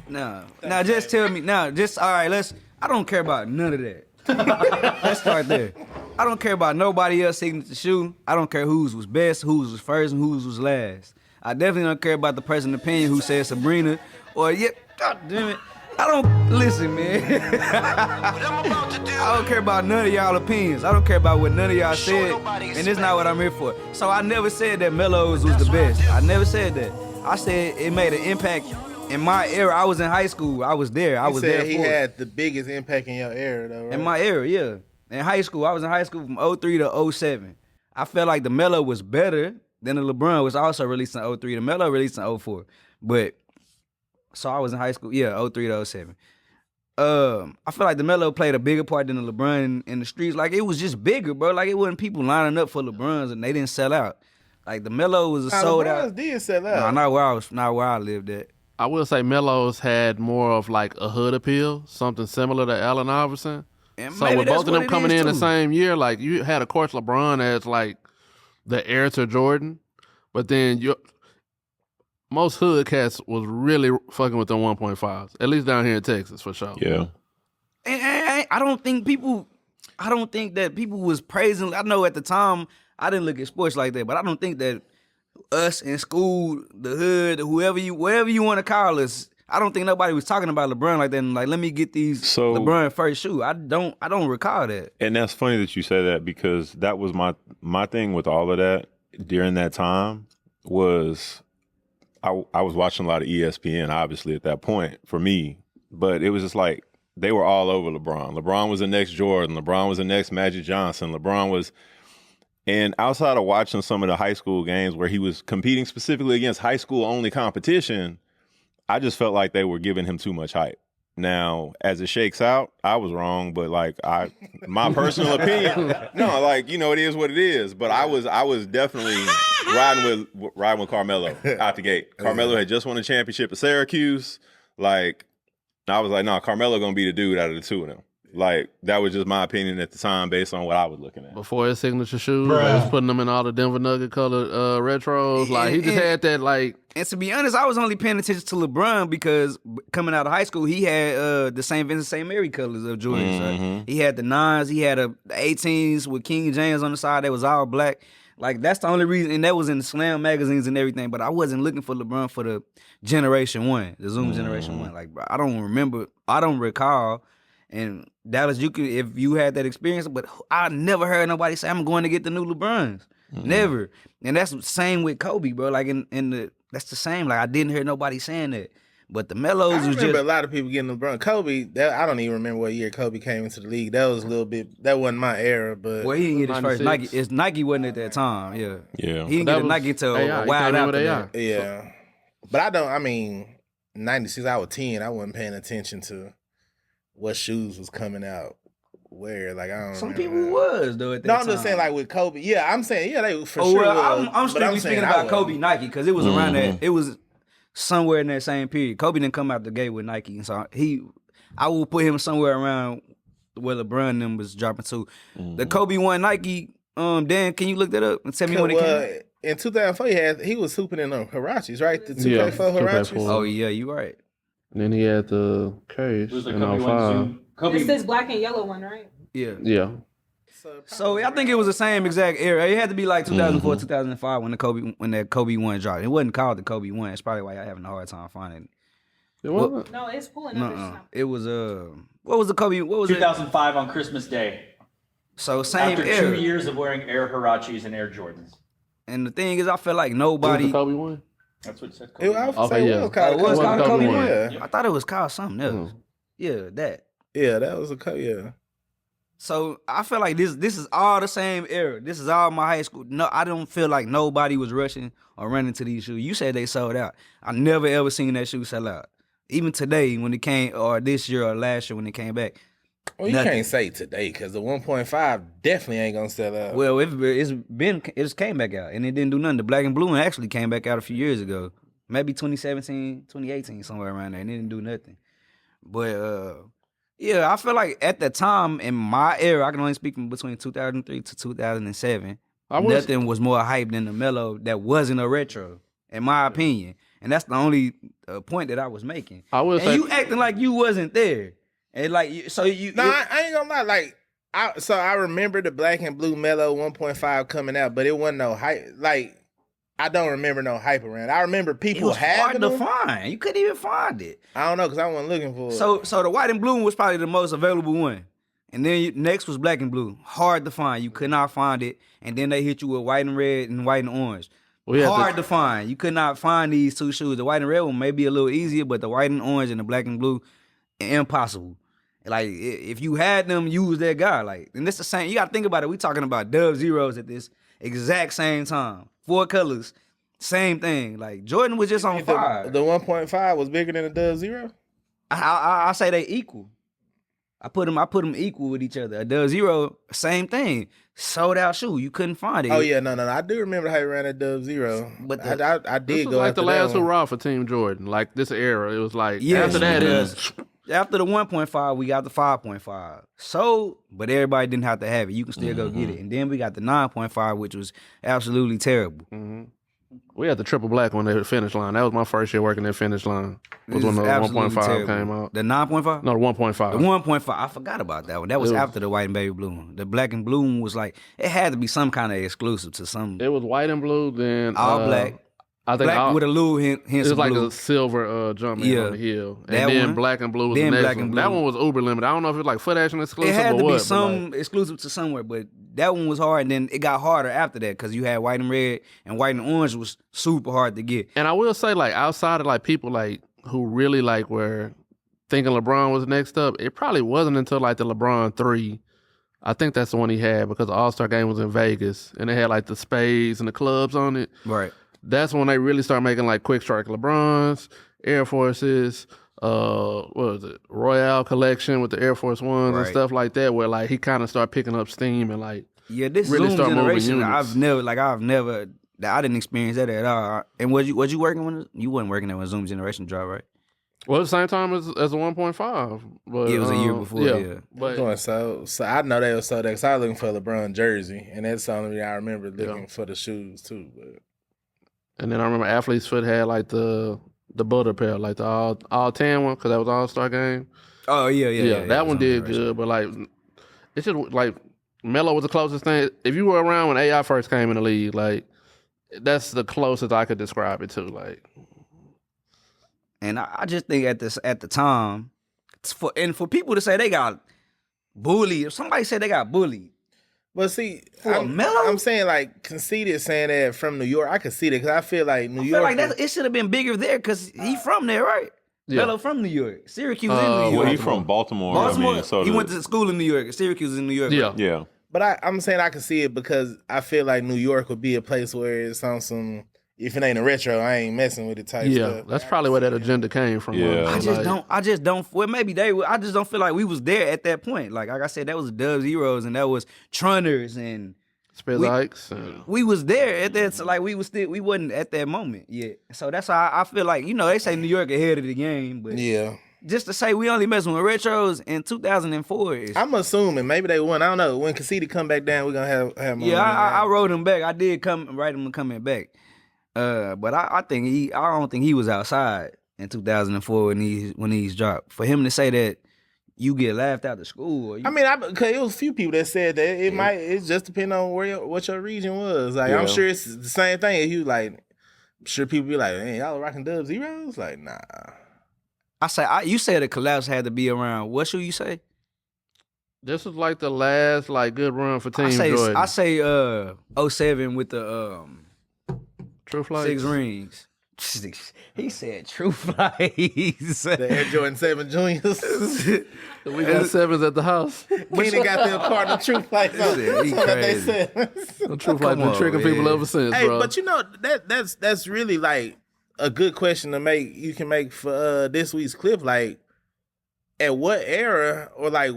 Now just tell me. Now, just all right. I don't care about none of that. Let's start there. I don't care about nobody else signature shoe. I don't care whose was best, whose was first, and whose was last. I definitely don't care about the person's opinion who said Sabrina or God damn it. I don't listen, man. I don't care about none of y'all opinions. I don't care about what none of y'all said, and it's not what I'm here for. So I never said that Melo's was the best. I never said that. I said it made an impact in my era. I was in high school. I was there. I was there for he had the biggest impact in your era, though, right? In my era, yeah. In high school, I was in high school from 03 to 07. I felt like the Melo was better than the LeBron, was also released in 03. The Melo released in 04. But, so I was in high school, 03 to 07. I feel like the Melo played a bigger part than the LeBron in the streets. Like, it was just bigger, bro. Like, it wasn't people lining up for LeBrons and they didn't sell out. Like, the Melo was sold out. LeBrons did sell out. No, not where I lived at. I will say Melo's had more of like a hood appeal, something similar to Allen Iverson. And so with both of them coming in the same year, like you had, of course, LeBron as like the heir to Jordan, but then most hood cats was really fucking with them 1.5s, at least down here in Texas for sure. Yeah. And I don't think that people was praising. I know at the time I didn't look at sports like that, but I don't think that us in school, the hood, wherever you want to call us, I don't think nobody was talking about LeBron like that. And like, let me get these LeBron first shoe. I don't recall that. And that's funny that you say that, because that was my thing with all of that during that time was I was watching a lot of ESPN, obviously, at that point for me. But it was just like they were all over LeBron. LeBron was the next Jordan. LeBron was the next Magic Johnson. LeBron was... And outside of watching some of the high school games where he was competing specifically against high school only competition, I just felt like they were giving him too much hype. Now, as it shakes out, I was wrong, but like my personal opinion, no, like, you know, it is what it is. But I was definitely riding with Carmelo out the gate. Carmelo had just won a championship at Syracuse. Like, I was like, no, Carmelo gonna be the dude out of the two of them. Like, that was just my opinion at the time based on what I was looking at. Before his signature shoes, they was putting them in all the Denver Nugget colored retros. Like, he just had that, like... And to be honest, I was only paying attention to LeBron because coming out of high school, he had the same Vincent St. Mary colors of Jordans. Mm-hmm. He had the 9s, he had the 18s with King James on the side that was all black. Like, that's the only reason, and that was in the Slam magazines and everything, but I wasn't looking for LeBron for the Generation 1, the Zoom Generation 1. Like, bro, I don't recall. And Dallas, if you had that experience, but I never heard nobody say I'm going to get the new LeBrons. Never. And that's the same with Kobe, bro. Like that's the same. Like, I didn't hear nobody saying that. But the Melos was just a lot of people getting LeBron. Kobe, I don't even remember what year Kobe came into the league. That was a little bit. That wasn't my era, but well, he didn't get his first Nike. Nike wasn't at that time. Yeah. He didn't get a Nike until a while after that. Yeah. But I don't. I mean, 96. I was 10. I wasn't paying attention to what shoes was coming out where. Like, I don't. Some people was though at that time. I'm just saying, like with Kobe. Yeah, I'm saying, they for sure. Well, I'm strictly speaking about Kobe Nike because it was around that. It was somewhere in that same period. Kobe didn't come out the gate with Nike, and so I will put him somewhere around where LeBron them was dropping to. The Kobe 1 Nike. Dan, can you look that up and tell me when it came? In 2004, he was hooping in the Huaraches, right? The 2K4 Huaraches. Oh yeah, you right. And then he had the case in Kobe. This is black and yellow one, right? Yeah. So I think it was the same exact era. It had to be like 2004, 2005 when that Kobe 1 dropped. It wasn't called the Kobe 1. It's probably why y'all having a hard time finding it. It wasn't? No, it's pulling up. It was what was the Kobe? What was 2005 on Christmas Day. So same After era. 2 years of wearing Air Huaraches and Air Jordans. And the thing is, I feel like nobody. Was the Kobe 1? That's what it said. It was called Kobe 1. Yeah. I thought it was called something else. Yeah, that. Yeah, that was a Kobe. Yeah. So I feel like this is all the same era. This is all my high school. No, I don't feel like nobody was rushing or running to these shoes. You said they sold out. I never ever seen that shoe sell out. Even today when it came, or this year or last year when it came back. Well, you can't say today because the 1.5 definitely ain't gonna sell out. Well, it just came back out and it didn't do nothing. The black and blue one actually came back out a few years ago, maybe 2017, 2018, somewhere around there, and it didn't do nothing. But yeah, I feel like at the time in my era, I can only speak from between 2003 to 2007. Nothing was more hype than the Melo that wasn't a retro, in my opinion. And that's the only point that I was making. I will And say you acting like you wasn't there. And like, you. No, I ain't gonna lie. Like, I remember the Black and Blue Mellow 1.5 coming out, but it wasn't no hype. Like, I don't remember no hype around. I remember it people was hard having to them. find. You couldn't even find it. I don't know because I wasn't looking for it. So the white and blue one was probably the most available one. And then next was black and blue. Hard to find. You could not find it. And then they hit you with white and red and white and orange. we had Hard to find. You could not find these two shoes. The white and red one may be a little easier, but the white and orange and the black and blue, impossible. Like, if you had them, you was that guy. Like, and it's the same. You got to think about it. We talking about Dove Zeros at this exact same time. 4 colors, same thing. Like, Jordan was just on fire. The 1.5 was bigger than the Dove Zero? I say they equal. I put them equal with each other. A Dove Zero, same thing. Sold out shoe. You couldn't find it. Oh, yeah. No. I do remember how you ran that Dove Zero. But I This did was go like after the that last one. hurrah for Team Jordan. Like this era, it was like Yes, after that, because after the 1.5, we got the 5.5. So, but everybody didn't have to have it. You can still go get it. And then we got the 9.5, which was absolutely terrible. we had the triple black one at the finish line. That was my first year working at finish line. Was when the absolutely 1.5 terrible. came out. The 9.5? No, the 1.5. The 1.5, I forgot about that one. That was after the white and baby blue one. The black and blue one was like, it had to be some kind of exclusive to some It was white and blue. Then all black. I think Black all, with a little hint it was of like blue. a silver jump in Yeah. on the heel, and That then one. black and blue was Then the next black one. and That blue. one was uber limited. I don't know if it's like foot action exclusive It had or to what. be but some like, exclusive to somewhere, but that one was hard, and then it got harder after that because you had white and red, and white and orange was super hard to get. and I will say, like outside of like people like who really like were thinking LeBron was next up, it probably wasn't until like the LeBron 3. I think that's the one he had because the All-Star game was in Vegas and they had like the spades and the clubs on it. Right. That's when they really start making like quick strike LeBrons, Air Forces, what was it, Royale collection with the Air Force Ones and Right. stuff like that, where like he kind of started picking up steam and like Yeah, this Really Zoom start moving generation, units. I didn't experience that at all. And was you working when you wasn't working at when Zoom generation dropped, right? well, at the same time as the 1.5, but Yeah, it was a year before, yeah. But Doing so I know they were so that because I was looking for a LeBron jersey, and that's the only reason I remember looking for the shoes too. But and then I remember Athlete's Foot had like the butter pair, like the all tan one, because that was All-Star game. Oh yeah. That one Zoom did generation. good, but like it's just like Melo was the closest thing. If you were around when AI first came in the league, like that's the closest I could describe it to. Like And I just think at the time, for people to say they got bullied, if somebody said they got bullied, But see, For Melo? I'm saying like Conceited saying that from New York. I can see that because I feel like New I feel York. like it should have been bigger there because he from there, right? Yeah. Melo from New York, Syracuse in New well, York. Well, he from Baltimore. Baltimore. I mean, so He went to school in New York. Syracuse in New York. Yeah. right? yeah. But I'm saying I can see it because I feel like New York would be a place where it's on some. If it ain't a retro, I ain't messing with it type yeah, stuff. that's probably where that agenda came from. Yeah. I just don't. Well, maybe I just don't feel like we was there at that point. Like I said, that was Dove Zeros and that was Trunners and Spez Ikes. And, we was there at that. So like we wasn't at that moment yet. So that's why I feel like they say New York ahead of the game, but Yeah. just to say we only messing with retros in 2004 is. I'm assuming maybe they won. I don't know. When Conceited come back down, we're gonna have more. Yeah, I wrote him back. I did write him coming back. But I don't think he was outside in 2004 when he's dropped. For him to say that you get laughed out of school. Or you, I mean, because it was a few people that said that it just depend on what your region was. Like, I'm Yeah. sure it's the same thing. If you like, I'm sure people be like, "Man, y'all rocking Dub Zeros?" Like, nah. you said the collapse had to be around. What should you say? this was like the last like good run for Team Jordan. I say 07 with the True Flights. 6 rings. He said true flights. The Air Jordan 7 Juniors. We got sevens at the house. Keenan got them cardinal true flights on. He That's what they crazy. said. The True Flights been on, tricking man. people ever since, Hey, bro. but you know that's really like a good question to make. You can make for this week's clip. Like, at what era or like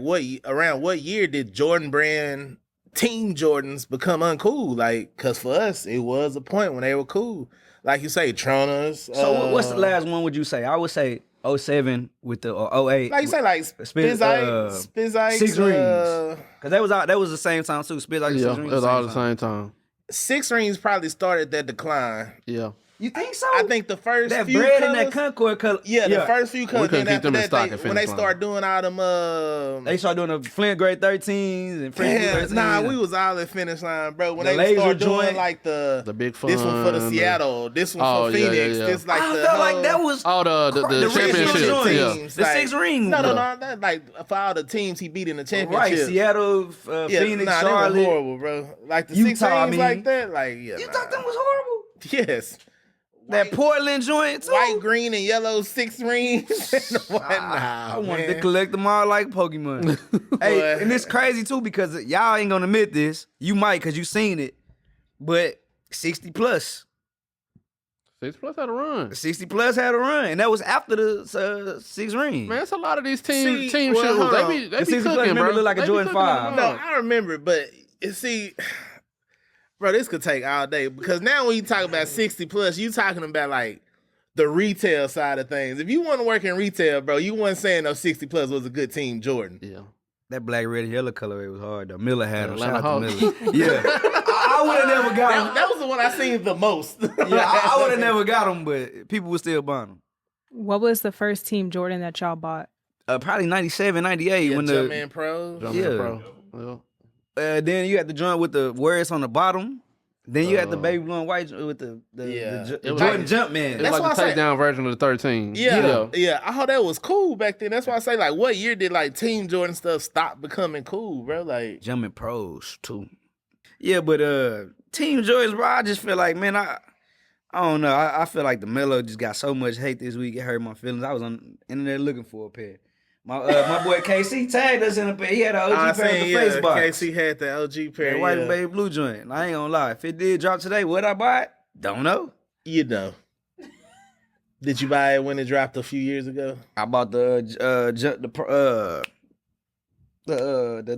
around what year did Jordan brand Team Jordans become uncool? Like, cause for us it was a point when they were cool. Like you say, Troners. So what's the last one would you say? I would say 07 with the 08. Like you say, like Spizike, 6 rings. Cause that was the same time too. Spit like yeah, 6 rings. it was all the same time. 6 rings probably started that decline. Yeah. You think so? I think the first that few bread colors, and that Concord color. yeah, the first few colors. couldn't Then keep them in after stock that, at when they Finish start doing all them, They start doing the Flint grade 13s and French yeah, 13s. nah, we was all at Finish Line, bro. When The they laser start doing joint. like The big fun. this one for the Seattle, this one Oh, for yeah, Phoenix, yeah. this like I the felt like whole- that was Oh, the original championship. joint. Yeah. teams, The like- 6 ring. No, bro. that like for all the teams he beat in the championship. Right, Seattle, Yeah, Phoenix, nah, they were Charlotte. horrible, bro. Like the Utah, 6 rings I mean. like that, like yeah. You nah. thought that was horrible? Yes. That Portland joint too. White, green, and yellow 6 rings. I wanted to man. collect them all like Pokemon. Hey, Boy. and it's crazy too because y'all ain't gonna admit this. You might because you seen it, but 60 plus. 6 plus had a run. 60 plus had a run, and that was after the 6 ring. Man, it's a lot of these See, team well, shoes. hold They on. be The 60 plus cooking, remember bro. look like a They be Jordan cooking 5. them No, up. I remember, but see, bro, this could take all day because now when you talk about 60 plus, you talking about like the retail side of things. If you want to work in retail, bro, you wasn't saying no 60 plus was a good team, Jordan. Yeah. That black, red, and yellow colorway was hard though. Miller had them. Shout Atlanta out to Miller. Yeah, I would have never got That, them. that was the one I seen the most. Yeah, I would have never got them, but people would still buy them. What was the first team Jordan that y'all bought? Probably 97, 98 Yeah, when Jumpman Pros. Jumpman Yeah. Pro. Yeah. then you had the joint with the words on the bottom. Then you had the baby blue and white with the Yeah. the It was Jordan like- Jumpman. It's That's like why the I say- takedown version of the 13. Yeah. I thought that was cool back then. That's why I say, like, what year did like Team Jordan stuff stop becoming cool, bro? Like, Jumping pros too. Yeah, but Team Jordans, bro, I just feel like, man, I don't know. I feel like the Melo just got so much hate this week. It hurt my feelings. I was on internet looking for a pair. My boy KC tagged us in a pair. He had an OG I pair with seen, the yeah, face box. KC had the LG pair. That white yeah. and baby blue joint. And I ain't gonna lie. If it did drop today, would I buy it? Don't know. You know. Did you buy it when it dropped a few years ago? I bought the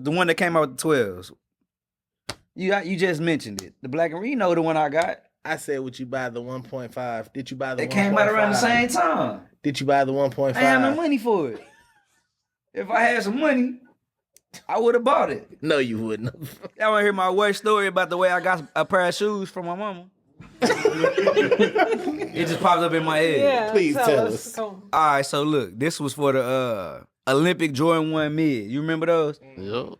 one that came out with the 12s. You just mentioned it. The black and you know the one I got. I said, would you buy the 1.5? Did you buy the 1.5? It came out around the same time. Did you buy the 1.5? I ain't have no money for it. If I had some money, I would have bought it. No, you wouldn't. Y'all want to hear my worst story about the way I got a pair of shoes from my mama? It just popped up in my head. Please tell us. Come on. All right, so look, this was for the Olympic Jordan 1 mid. You remember those? Yep.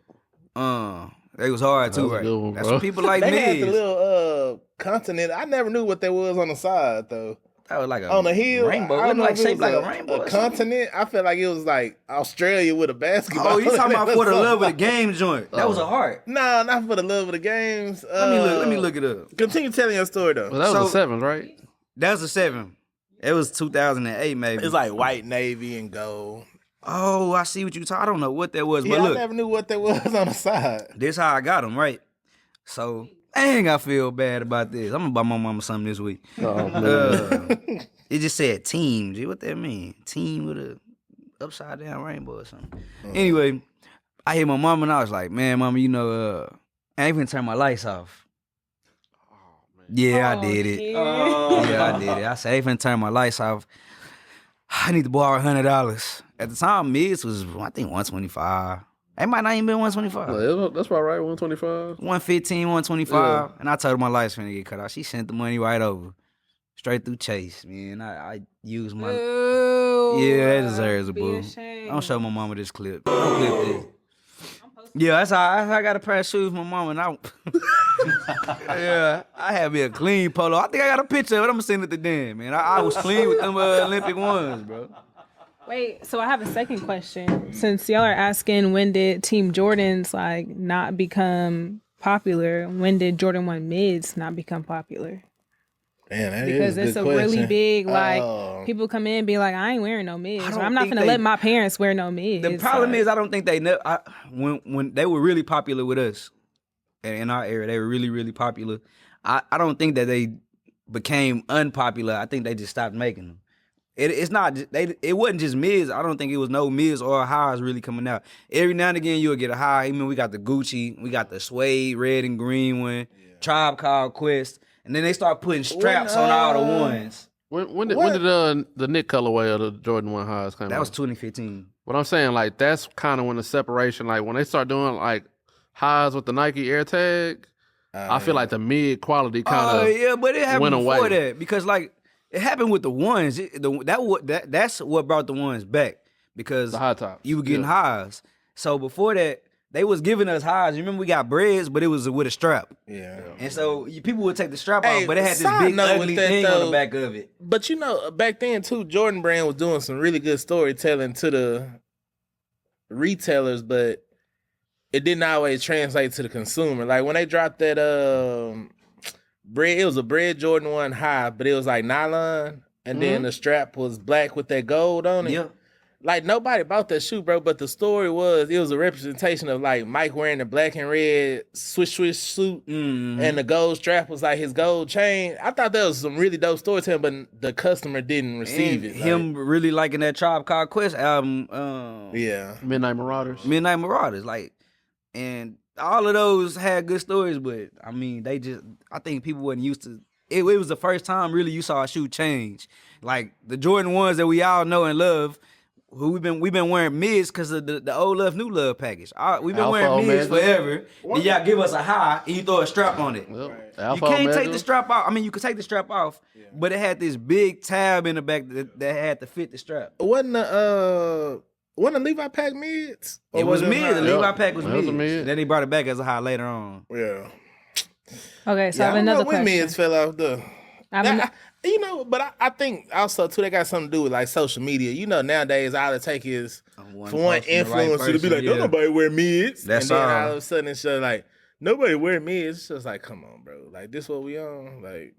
They was hard too, was a right? good one, That's bro. what people like They had the mids. little continent. I never knew what that was on the side, though. That was like a On the hill, rainbow. I It don't know like if it shaped was like a rainbow. A or something. continent. I feel like it was like Australia with a basketball. Oh, you talking about for the love of the game? game joint? That was a heart. Nah, not for the love of the games. Let me look it up. Continue telling your story though. Well, that was So- the 7th, right? That was a 7. It was 2008 maybe. It's like white, navy, and gold. Oh, I see what you talking. I don't know what that was, Yeah, but I look, never knew what that was on the side. this how I got them, right? So, dang, I feel bad about this. I'm gonna buy my mama something this week. Oh, man. It just said team. Gee, what that mean? Team with a upside down rainbow or something. Anyway, I hit my mama and I was like, man, mama, you know, I ain't even turn my lights off. Yeah, I did it. Yeah, I did it. I said, I ain't finna turn my lights off. I need to borrow $100. At the time, mids was, I think, 125. It might not even been 125. That's about right, 125. 115, 125. And I told her my lights finna get cut off. She sent the money right over. Straight through Chase, man. I used my... Yeah, it deserves a boo. Don't show my mama this clip. Don't clip this. Yeah, that's how I got a pair of shoes for my mama. And yeah, I had me a clean polo. I think I got a picture of it. I'm gonna send it to Dan, man. I was clean with them Olympic ones, bro. Wait, so I have a second question. Since y'all are asking when did Team Jordans like not become popular, when did Jordan 1 mids not become popular? Man, that Because is it's a a good really question. big like Oh. people come in and be like, I ain't wearing no mids. I Or don't I'm not think gonna they- let my parents wear no mids. The problem Like, is, I don't think they know. When they were really popular with us, in our era, they were really, really popular. I don't think that they became unpopular. I think they just stopped making them. It's not. It wasn't just mids. I don't think it was no mids or highs really coming out. Every now and again, you'll get a high. I mean, we got the Gucci, we got the suede red and green one, Tribe Called Quest, and then they start putting straps on all the ones. When did What? the Nick colorway of the Jordan 1 highs come out? That was 2015. But I'm saying, like, that's kind of when the separation, like, when they start doing, like, highs with the Nike AirTag, I feel like the mid quality kind Oh of yeah, but it happened went before away. that because like it happened with the ones. That's what brought the ones back because The high tops, you were getting yeah. highs. So before that, they was giving us highs. You remember we got breads, but it was with a strap, Yeah. and so people would take the strap Hey, off, but it had this side big note with ugly that, thing on though, the back of it. But you know, back then too, Jordan Brand was doing some really good storytelling to the retailers, but it didn't always translate to the consumer. Like when they dropped that bread, it was a bread Jordan 1 high, but it was like nylon, and then the strap was black with that gold on it. Yeah. Like nobody bought that shoe, bro. But the story was it was a representation of like Mike wearing the black and red swish suit, and the gold strap was like his gold chain. I thought that was some really dope storytelling, but the customer didn't receive And it. him really liking that Tribe Called Quest album, Yeah. Midnight Marauders. Midnight Marauders, like, and all of those had good stories, but I mean, I think people wasn't used to. It was the first time really you saw a shoe change, like the Jordan 1s that we all know and love. Who we've been wearing mids because of the old love new love package. We've been Alpha wearing mids Omega. forever. Then y'all give us a high and you throw a strap on it. Yep. You Alpha can't Omega. take the strap off. I mean, you could take the strap off, but it had this big tab in the back that had to fit the strap. Wasn't the Levi Pack mids? Or It was it mid. The high? Levi pack was It was a mid. mid. Then they brought it back as a high later on. Yeah. Okay, so Yeah, I have another when question. mids fell off though. I have an- But I think also too they got something to do with like social media. You know, nowadays all it take is One for one post from the right influencer to be person, like, don't yeah. nobody wear mids. That's and then all. all of a sudden it's just like nobody wear mids. It's just like, come on, bro. Like this what we on? Like